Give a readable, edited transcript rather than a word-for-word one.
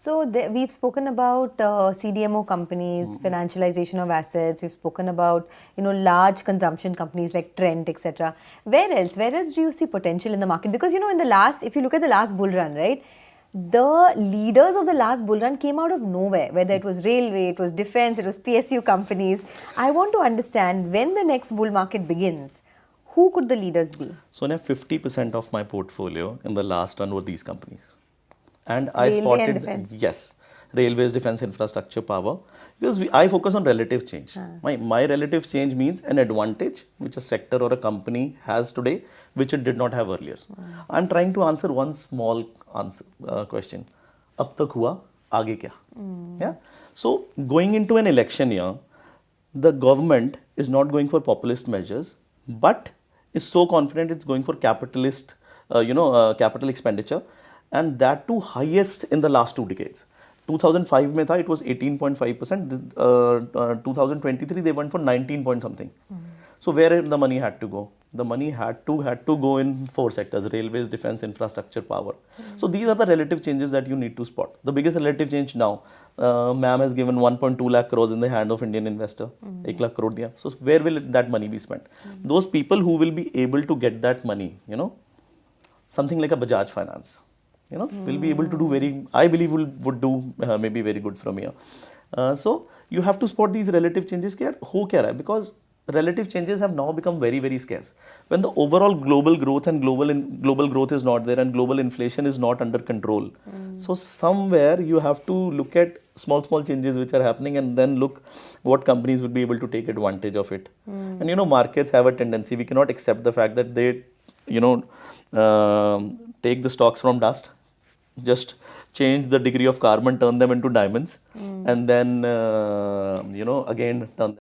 So we've spoken about CDMO companies, financialization of assets. We've spoken about large consumption companies like Trent, etc. Where else? Where else do you see potential in the market? Because in the last, if you look at the last bull run, right, the leaders of the last bull run came out of nowhere. Whether it was railway, it was defense, it was PSU companies. I want to understand when the next bull market begins, who could the leaders be? So now 50% of my portfolio in the last run were these companies. And I Railway spotted, and defense. yes, railways, defense, infrastructure, power, because I focus on relative change. My relative change means an advantage which a sector or a company has today, which it did not have earlier. I'm trying to answer one small question. Ab tak hua, aage kya? Yeah. So going into an election year, the government is not going for populist measures, but is so confident it's going for capitalist, capital expenditure. And that too highest in the last 2 decades. 2005 mein tha, it was 18.5%. 2023 they went for 19 point something. So where the money had to go? The money had to go in 4 sectors: railways, defense, infrastructure, power. So these are the relative changes that you need to spot. The biggest relative change now, ma'am has given 1.2 lakh crores in the hand of Indian investor. 1 lakh crore diya. So where will that money be spent? Those people who will be able to get that money, something like a Bajaj Finance, will be able to do I believe would do maybe very good from here. So you have to spot these relative changes. Because relative changes have now become very, very scarce. When the overall global growth and global growth is not there and global inflation is not under control. So somewhere you have to look at small changes which are happening and then look what companies would be able to take advantage of it. And markets have a tendency, we cannot accept the fact that they take the stocks from dust, just change the degree of carbon, turn them into diamonds, and then again turn